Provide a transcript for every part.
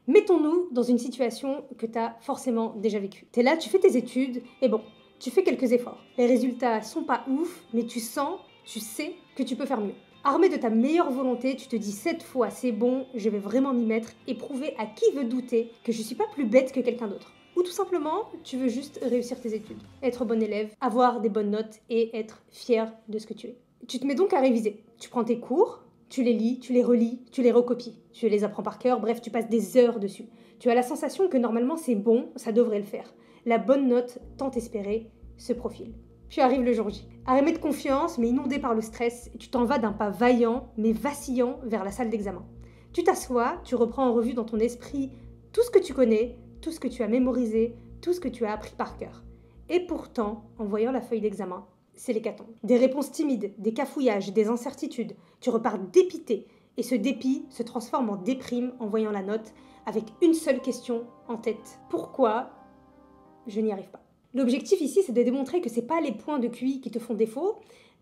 Mettons-nous dans une situation que tu as forcément déjà vécue. Tu es là, tu fais tes études, et bon, tu fais quelques efforts. Les résultats sont pas ouf, mais tu sens, tu sais que tu peux faire mieux. Armé de ta meilleure volonté, tu te dis cette fois c'est bon, je vais vraiment m'y mettre et prouver à qui veut douter que je suis pas plus bête que quelqu'un d'autre. Ou tout simplement, tu veux juste réussir tes études, être bon élève, avoir des bonnes notes et être fier de ce que tu es. Tu te mets donc à réviser. Tu prends tes cours, tu les lis, tu les relis, tu les recopies. Tu les apprends par cœur, bref, tu passes des heures dessus. Tu as la sensation que normalement c'est bon, ça devrait le faire. La bonne note, tant espérée, se profile. Puis arrive le jour J. Armé de confiance, mais inondé par le stress, tu t'en vas d'un pas vaillant, mais vacillant vers la salle d'examen. Tu t'assois, tu reprends en revue dans ton esprit tout ce que tu connais, tout ce que tu as mémorisé, tout ce que tu as appris par cœur. Et pourtant, en voyant la feuille d'examen, c'est l'hécatombe. Des réponses timides, des cafouillages, des incertitudes. Tu repars dépité. Et ce dépit se transforme en déprime en voyant la note, avec une seule question en tête. Pourquoi je n'y arrive pas? L'objectif ici, c'est de démontrer que c'est pas les points de QI qui te font défaut,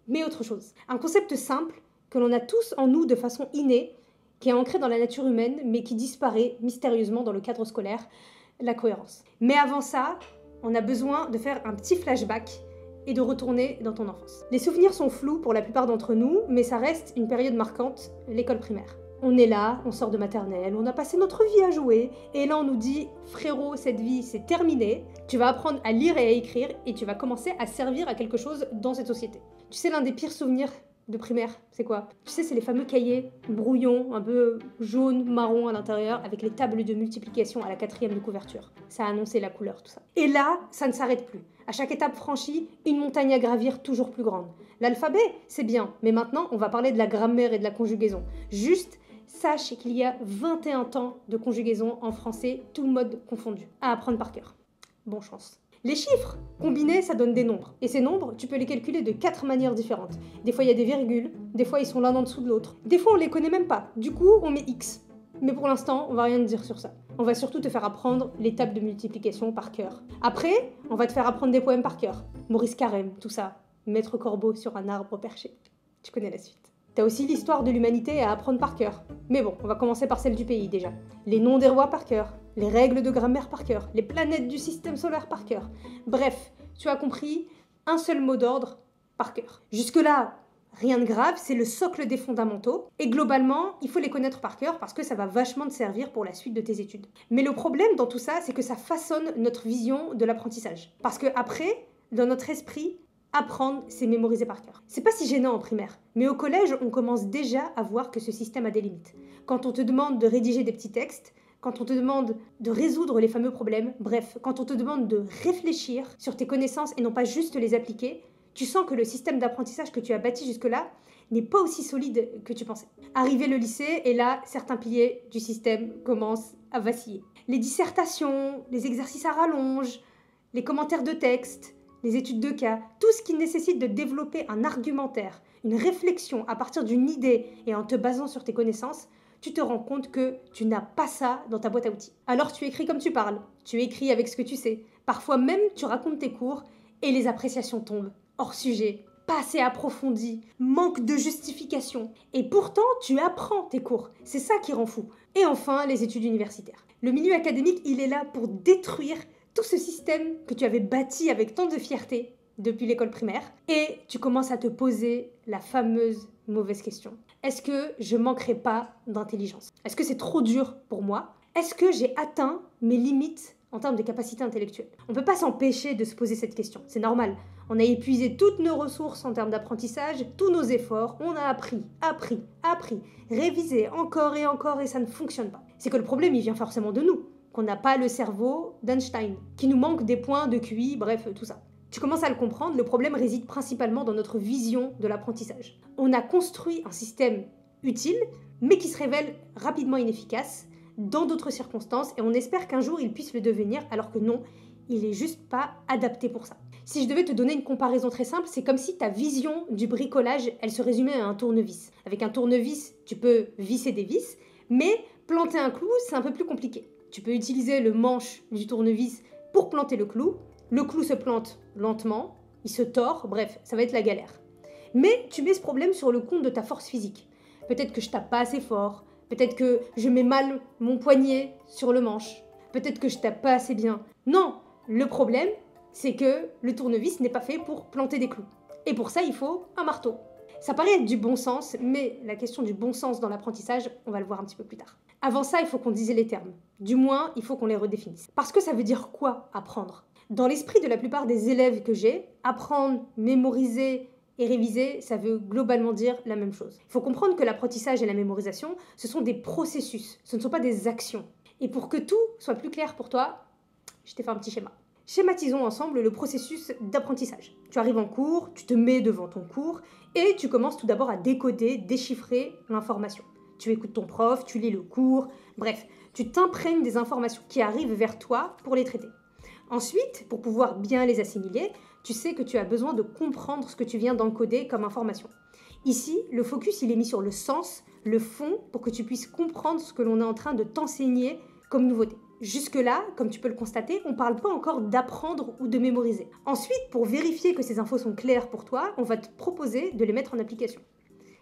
mais autre chose. Un concept simple que l'on a tous en nous de façon innée, qui est ancré dans la nature humaine, mais qui disparaît mystérieusement dans le cadre scolaire, la cohérence. Mais avant ça, on a besoin de faire un petit flashback et de retourner dans ton enfance. Les souvenirs sont flous pour la plupart d'entre nous, mais ça reste une période marquante, l'école primaire. On est là, on sort de maternelle, on a passé notre vie à jouer, et là on nous dit « Frérot, cette vie c'est terminé, tu vas apprendre à lire et à écrire, et tu vas commencer à servir à quelque chose dans cette société. » Tu sais, l'un des pires souvenirs de primaire, c'est quoi? Tu sais, c'est les fameux cahiers brouillons, un peu jaune, marron à l'intérieur, avec les tables de multiplication à la 4e de couverture. Ça annonçait la couleur, tout ça. Et là, ça ne s'arrête plus. À chaque étape franchie, une montagne à gravir toujours plus grande. L'alphabet, c'est bien, mais maintenant, on va parler de la grammaire et de la conjugaison. Juste, sache qu'il y a 21 temps de conjugaison en français, tout mode confondu, à apprendre par cœur. Bonne chance. Les chiffres, combinés, ça donne des nombres. Et ces nombres, tu peux les calculer de 4 manières différentes. Des fois, il y a des virgules, des fois, ils sont l'un en dessous de l'autre. Des fois, on les connaît même pas. Du coup, on met X. Mais pour l'instant, on va rien te dire sur ça. On va surtout te faire apprendre les tables de multiplication par cœur. Après, on va te faire apprendre des poèmes par cœur. Maurice Carême, tout ça. Maître Corbeau sur un arbre perché. Tu connais la suite. T'as aussi l'histoire de l'humanité à apprendre par cœur. Mais bon, on va commencer par celle du pays déjà. Les noms des rois par cœur, les règles de grammaire par cœur, les planètes du système solaire par cœur. Bref, tu as compris, un seul mot d'ordre par cœur. Jusque-là, rien de grave, c'est le socle des fondamentaux. Et globalement, il faut les connaître par cœur parce que ça va vachement te servir pour la suite de tes études. Mais le problème dans tout ça, c'est que ça façonne notre vision de l'apprentissage. Parce que après, dans notre esprit, apprendre, c'est mémoriser par cœur. C'est pas si gênant en primaire, mais au collège, on commence déjà à voir que ce système a des limites. Quand on te demande de rédiger des petits textes, quand on te demande de résoudre les fameux problèmes, bref, quand on te demande de réfléchir sur tes connaissances et non pas juste les appliquer, tu sens que le système d'apprentissage que tu as bâti jusque-là n'est pas aussi solide que tu pensais. Arrivé le lycée, et là, certains piliers du système commencent à vaciller. Les dissertations, les exercices à rallonge, les commentaires de texte, les études de cas, tout ce qui nécessite de développer un argumentaire, une réflexion à partir d'une idée et en te basant sur tes connaissances, tu te rends compte que tu n'as pas ça dans ta boîte à outils. Alors tu écris comme tu parles, tu écris avec ce que tu sais. Parfois même, tu racontes tes cours et les appréciations tombent. Hors sujet, pas assez approfondi, manque de justification. Et pourtant, tu apprends tes cours. C'est ça qui rend fou. Et enfin, les études universitaires. Le milieu académique, il est là pour détruire tout ce système que tu avais bâti avec tant de fierté depuis l'école primaire, et tu commences à te poser la fameuse mauvaise question. Est-ce que je manquerai pas d'intelligence? Est-ce que c'est trop dur pour moi? Est-ce que j'ai atteint mes limites en termes de capacité intellectuelle? On ne peut pas s'empêcher de se poser cette question, c'est normal. On a épuisé toutes nos ressources en termes d'apprentissage, tous nos efforts, on a appris, révisé encore et ça ne fonctionne pas. C'est que le problème, il vient forcément de nous. Qu'on n'a pas le cerveau d'Einstein, qui nous manque des points de QI, bref, tout ça. Tu commences à le comprendre, le problème réside principalement dans notre vision de l'apprentissage. On a construit un système utile, mais qui se révèle rapidement inefficace dans d'autres circonstances, et on espère qu'un jour il puisse le devenir, alors que non, il est juste pas adapté pour ça. Si je devais te donner une comparaison très simple, c'est comme si ta vision du bricolage, elle se résumait à un tournevis. Avec un tournevis, tu peux visser des vis, mais planter un clou, c'est un peu plus compliqué. Tu peux utiliser le manche du tournevis pour planter le clou se plante lentement, il se tord, bref, ça va être la galère. Mais tu mets ce problème sur le compte de ta force physique. Peut-être que je tape pas assez fort, Peut-être que je mets mal mon poignet sur le manche. Peut-être que je tape pas assez bien. Non, le problème, c'est que le tournevis n'est pas fait pour planter des clous. Et pour ça, il faut un marteau. Ça paraît être du bon sens, mais la question du bon sens dans l'apprentissage, on va le voir un petit peu plus tard. Avant ça, il faut qu'on dise les termes. Du moins, il faut qu'on les redéfinisse. Parce que ça veut dire quoi, apprendre? Dans l'esprit de la plupart des élèves que j'ai, apprendre, mémoriser et réviser, ça veut globalement dire la même chose. Il faut comprendre que l'apprentissage et la mémorisation, ce sont des processus, ce ne sont pas des actions. Et pour que tout soit plus clair pour toi, je t'ai fait un petit schéma. Schématisons ensemble le processus d'apprentissage. Tu arrives en cours, tu te mets devant ton cours et tu commences tout d'abord à décoder, déchiffrer l'information. Tu écoutes ton prof, tu lis le cours, bref, tu t'imprègnes des informations qui arrivent vers toi pour les traiter. Ensuite, pour pouvoir bien les assimiler, tu sais que tu as besoin de comprendre ce que tu viens d'encoder comme information. Ici, le focus il est mis sur le sens, le fond, pour que tu puisses comprendre ce que l'on est en train de t'enseigner comme nouveauté. Jusque-là, comme tu peux le constater, on ne parle pas encore d'apprendre ou de mémoriser. Ensuite, pour vérifier que ces infos sont claires pour toi, on va te proposer de les mettre en application.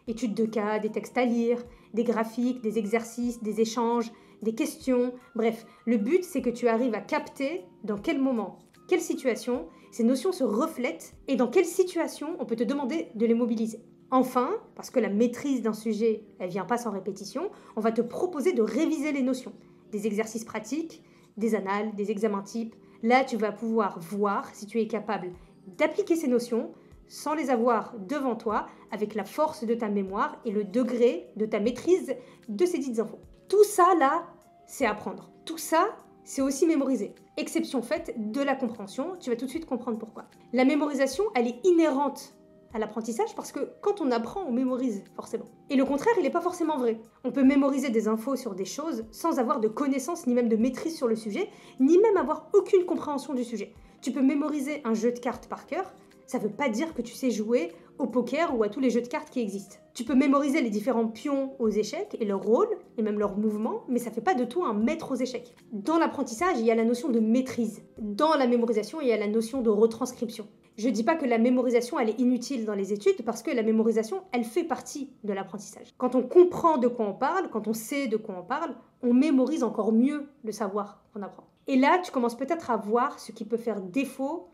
Études de cas, des textes à lire, des graphiques, des exercices, des échanges, des questions. Bref, le but c'est que tu arrives à capter dans quel moment, quelle situation ces notions se reflètent et dans quelle situation on peut te demander de les mobiliser. Enfin, parce que la maîtrise d'un sujet, elle vient pas sans répétition, on va te proposer de réviser les notions. Des exercices pratiques, des annales, des examens types. Là, tu vas pouvoir voir si tu es capable d'appliquer ces notions sans les avoir devant toi, avec la force de ta mémoire et le degré de ta maîtrise de ces dites infos. Tout ça, là, c'est apprendre. Tout ça, c'est aussi mémoriser. Exception faite de la compréhension, tu vas tout de suite comprendre pourquoi. La mémorisation, elle est inhérente à l'apprentissage parce que quand on apprend, on mémorise forcément. Et le contraire, il n'est pas forcément vrai. On peut mémoriser des infos sur des choses sans avoir de connaissances ni même de maîtrise sur le sujet, ni même avoir aucune compréhension du sujet. Tu peux mémoriser un jeu de cartes par cœur, ça ne veut pas dire que tu sais jouer au poker ou à tous les jeux de cartes qui existent. Tu peux mémoriser les différents pions aux échecs et leur rôle, et même leurs mouvements, mais ça ne fait pas de toi un maître aux échecs. Dans l'apprentissage, il y a la notion de maîtrise. Dans la mémorisation, il y a la notion de retranscription. Je ne dis pas que la mémorisation, elle est inutile dans les études, parce que la mémorisation, elle fait partie de l'apprentissage. Quand on comprend de quoi on parle, quand on sait de quoi on parle, on mémorise encore mieux le savoir qu'on apprend. Et là, tu commences peut-être à voir ce qui peut faire défaut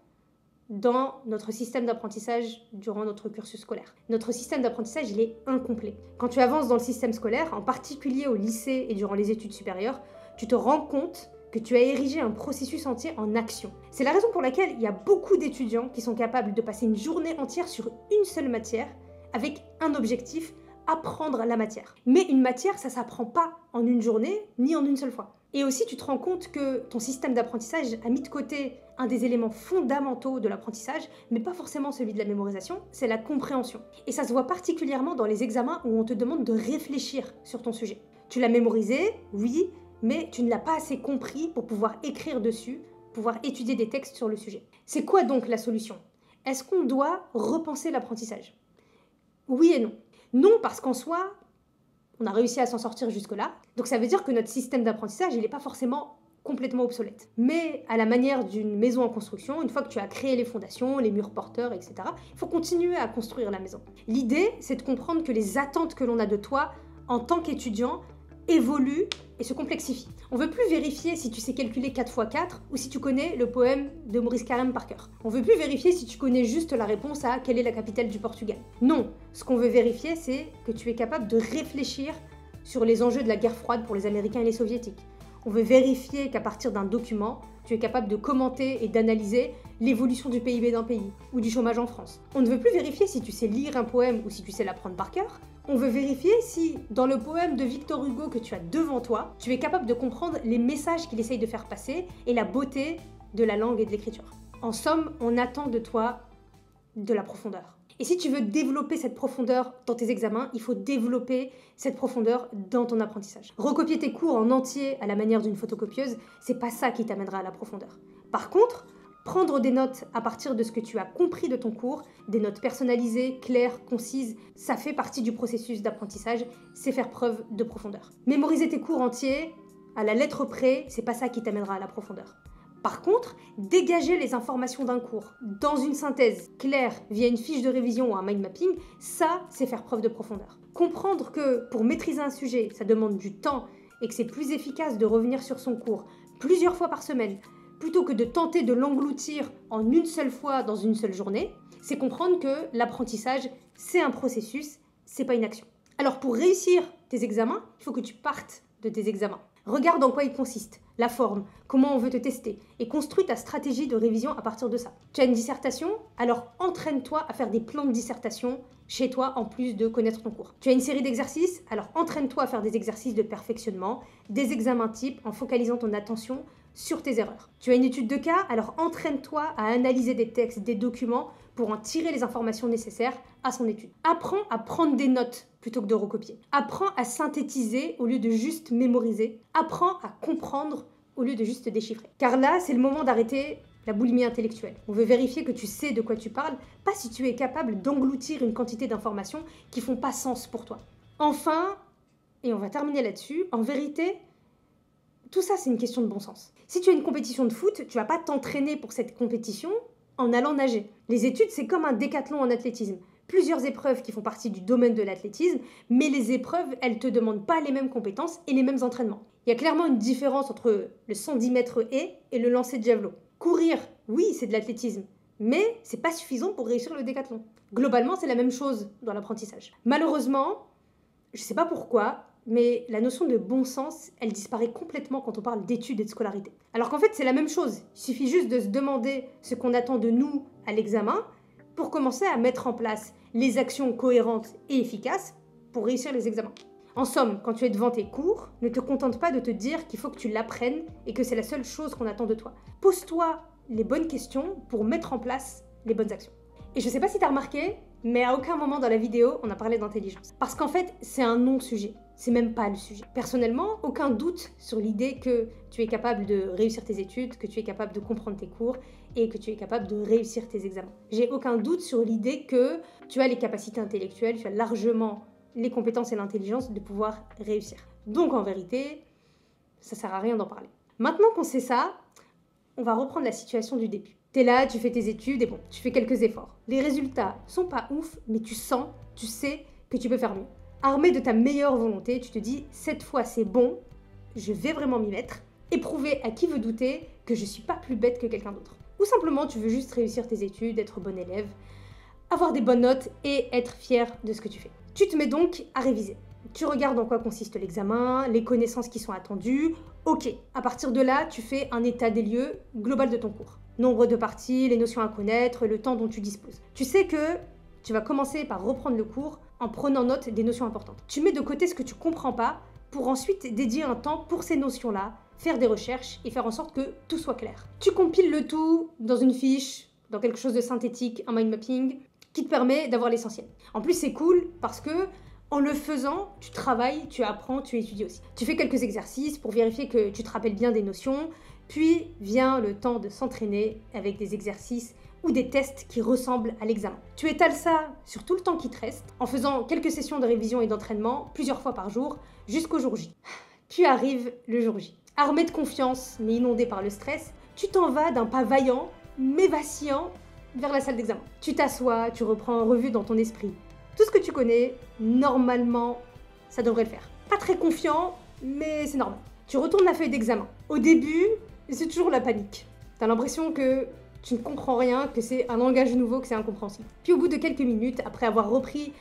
dans notre système d'apprentissage durant notre cursus scolaire. Notre système d'apprentissage, il est incomplet. Quand tu avances dans le système scolaire, en particulier au lycée et durant les études supérieures, tu te rends compte que tu as érigé un processus entier en action. C'est la raison pour laquelle il y a beaucoup d'étudiants qui sont capables de passer une journée entière sur une seule matière avec un objectif, apprendre la matière. Mais une matière, ça s'apprend pas en une journée ni en une seule fois. Et aussi, tu te rends compte que ton système d'apprentissage a mis de côté un des éléments fondamentaux de l'apprentissage, mais pas forcément celui de la mémorisation, c'est la compréhension. Et ça se voit particulièrement dans les examens où on te demande de réfléchir sur ton sujet. Tu l'as mémorisé, oui, mais tu ne l'as pas assez compris pour pouvoir écrire dessus, pouvoir étudier des textes sur le sujet. C'est quoi donc la solution? Est-ce qu'on doit repenser l'apprentissage? Oui et non. Non, parce qu'en soi, on a réussi à s'en sortir jusque-là. Donc ça veut dire que notre système d'apprentissage, il n'est pas forcément complètement obsolète. Mais à la manière d'une maison en construction, une fois que tu as créé les fondations, les murs porteurs, etc., il faut continuer à construire la maison. L'idée, c'est de comprendre que les attentes que l'on a de toi en tant qu'étudiant évoluent et se complexifient. On ne veut plus vérifier si tu sais calculer 4 x 4 ou si tu connais le poème de Maurice Carême par cœur. On ne veut plus vérifier si tu connais juste la réponse à quelle est la capitale du Portugal. Non, ce qu'on veut vérifier, c'est que tu es capable de réfléchir sur les enjeux de la guerre froide pour les Américains et les Soviétiques. On veut vérifier qu'à partir d'un document, tu es capable de commenter et d'analyser l'évolution du PIB d'un pays ou du chômage en France. On ne veut plus vérifier si tu sais lire un poème ou si tu sais l'apprendre par cœur. On veut vérifier si, dans le poème de Victor Hugo que tu as devant toi, tu es capable de comprendre les messages qu'il essaye de faire passer et la beauté de la langue et de l'écriture. En somme, on attend de toi de la profondeur. Et si tu veux développer cette profondeur dans tes examens, il faut développer cette profondeur dans ton apprentissage. Recopier tes cours en entier à la manière d'une photocopieuse, c'est pas ça qui t'amènera à la profondeur. Par contre, prendre des notes à partir de ce que tu as compris de ton cours, des notes personnalisées, claires, concises, ça fait partie du processus d'apprentissage, c'est faire preuve de profondeur. Mémoriser tes cours entiers, à la lettre près, c'est pas ça qui t'amènera à la profondeur. Par contre, dégager les informations d'un cours dans une synthèse claire via une fiche de révision ou un mind mapping, ça, c'est faire preuve de profondeur. Comprendre que pour maîtriser un sujet, ça demande du temps et que c'est plus efficace de revenir sur son cours plusieurs fois par semaine plutôt que de tenter de l'engloutir en une seule fois dans une seule journée, c'est comprendre que l'apprentissage, c'est un processus, c'est pas une action. Alors pour réussir tes examens, il faut que tu partes de tes examens. Regarde en quoi ils consistent, la forme, comment on veut te tester, et construis ta stratégie de révision à partir de ça. Tu as une dissertation, alors entraîne-toi à faire des plans de dissertation chez toi en plus de connaître ton cours. Tu as une série d'exercices, alors entraîne-toi à faire des exercices de perfectionnement, des examens types en focalisant ton attention sur tes erreurs. Tu as une étude de cas, alors entraîne-toi à analyser des textes, des documents pour en tirer les informations nécessaires à son étude. Apprends à prendre des notes plutôt que de recopier. Apprends à synthétiser au lieu de juste mémoriser. Apprends à comprendre au lieu de juste déchiffrer. Car là, c'est le moment d'arrêter la boulimie intellectuelle. On veut vérifier que tu sais de quoi tu parles, pas si tu es capable d'engloutir une quantité d'informations qui font pas sens pour toi. Enfin, et on va terminer là-dessus, en vérité, tout ça, c'est une question de bon sens. Si tu as une compétition de foot, tu vas pas t'entraîner pour cette compétition en allant nager. Les études, c'est comme un décathlon en athlétisme. Plusieurs épreuves qui font partie du domaine de l'athlétisme, mais les épreuves, elles te demandent pas les mêmes compétences et les mêmes entraînements. Il y a clairement une différence entre le 110 mètres haies et le lancer de javelot. Courir, oui, c'est de l'athlétisme, mais c'est pas suffisant pour réussir le décathlon. Globalement, c'est la même chose dans l'apprentissage. Malheureusement, je sais pas pourquoi, mais la notion de bon sens, elle disparaît complètement quand on parle d'études et de scolarité. Alors qu'en fait, c'est la même chose. Il suffit juste de se demander ce qu'on attend de nous à l'examen pour commencer à mettre en place les actions cohérentes et efficaces pour réussir les examens. En somme, quand tu es devant tes cours, ne te contente pas de te dire qu'il faut que tu l'apprennes et que c'est la seule chose qu'on attend de toi. Pose-toi les bonnes questions pour mettre en place les bonnes actions. Et je sais pas si tu as remarqué, mais à aucun moment dans la vidéo, on a parlé d'intelligence. Parce qu'en fait, c'est un non-sujet. C'est même pas le sujet. Personnellement, aucun doute sur l'idée que tu es capable de réussir tes études, que tu es capable de comprendre tes cours et que tu es capable de réussir tes examens. J'ai aucun doute sur l'idée que tu as les capacités intellectuelles, tu as largement les compétences et l'intelligence de pouvoir réussir. Donc en vérité, ça sert à rien d'en parler. Maintenant qu'on sait ça, on va reprendre la situation du début. T'es là, tu fais tes études et bon, tu fais quelques efforts. Les résultats sont pas ouf, mais tu sens, tu sais que tu peux faire mieux. Armé de ta meilleure volonté, tu te dis, cette fois c'est bon, je vais vraiment m'y mettre, et prouver à qui veut douter que je suis pas plus bête que quelqu'un d'autre. Ou simplement, tu veux juste réussir tes études, être bon élève, avoir des bonnes notes et être fier de ce que tu fais. Tu te mets donc à réviser. Tu regardes en quoi consiste l'examen, les connaissances qui sont attendues. Ok, à partir de là, tu fais un état des lieux global de ton cours. Nombre de parties, les notions à connaître, le temps dont tu disposes. Tu sais que tu vas commencer par reprendre le cours en prenant note des notions importantes. Tu mets de côté ce que tu comprends pas pour ensuite dédier un temps pour ces notions-là, faire des recherches et faire en sorte que tout soit clair. Tu compiles le tout dans une fiche, dans quelque chose de synthétique, un mind mapping, qui te permet d'avoir l'essentiel. En plus, c'est cool parce que en le faisant, tu travailles, tu apprends, tu étudies aussi. Tu fais quelques exercices pour vérifier que tu te rappelles bien des notions, puis vient le temps de s'entraîner avec des exercices ou des tests qui ressemblent à l'examen. Tu étales ça sur tout le temps qui te reste, en faisant quelques sessions de révision et d'entraînement plusieurs fois par jour, jusqu'au jour J. Puis arrive le jour J. Armé de confiance, mais inondé par le stress, tu t'en vas d'un pas vaillant, mais vacillant, vers la salle d'examen. Tu t'assois, tu reprends en revue dans ton esprit tout ce que tu connais, normalement, ça devrait le faire. Pas très confiant, mais c'est normal. Tu retournes la feuille d'examen. Au début, c'est toujours la panique. T'as l'impression que tu ne comprends rien, que c'est un langage nouveau, que c'est incompréhensible. Puis au bout de quelques minutes, après avoir repris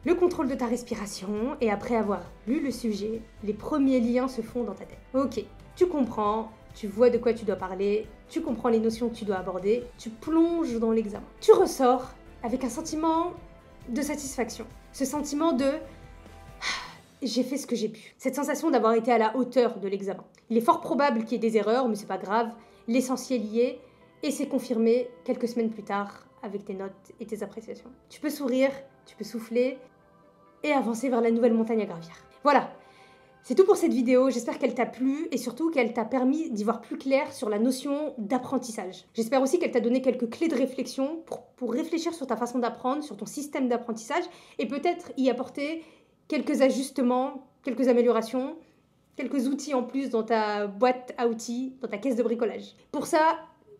le contrôle de ta respiration et après avoir lu le sujet, les premiers liens se font dans ta tête. Ok, tu comprends, tu vois de quoi tu dois parler, tu comprends les notions que tu dois aborder, tu plonges dans l'examen. Tu ressors avec un sentiment de satisfaction. Ce sentiment de j'ai fait ce que j'ai pu. Cette sensation d'avoir été à la hauteur de l'examen. Il est fort probable qu'il y ait des erreurs, mais c'est pas grave. L'essentiel y est, et c'est confirmé quelques semaines plus tard avec tes notes et tes appréciations. Tu peux sourire, tu peux souffler et avancer vers la nouvelle montagne à gravir. Voilà, c'est tout pour cette vidéo. J'espère qu'elle t'a plu et surtout qu'elle t'a permis d'y voir plus clair sur la notion d'apprentissage. J'espère aussi qu'elle t'a donné quelques clés de réflexion pour réfléchir sur ta façon d'apprendre, sur ton système d'apprentissage et peut-être y apporter quelques ajustements, quelques améliorations quelques outils en plus dans ta boîte à outils, dans ta caisse de bricolage. Pour ça,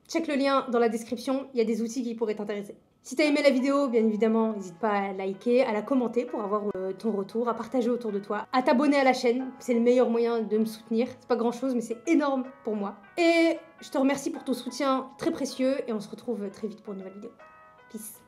check le lien dans la description, il y a des outils qui pourraient t'intéresser. Si t'as aimé la vidéo, bien évidemment, n'hésite pas à liker, à la commenter pour avoir ton retour, à partager autour de toi, à t'abonner à la chaîne, c'est le meilleur moyen de me soutenir. C'est pas grand chose, mais c'est énorme pour moi. Et je te remercie pour ton soutien très précieux et on se retrouve très vite pour une nouvelle vidéo. Peace.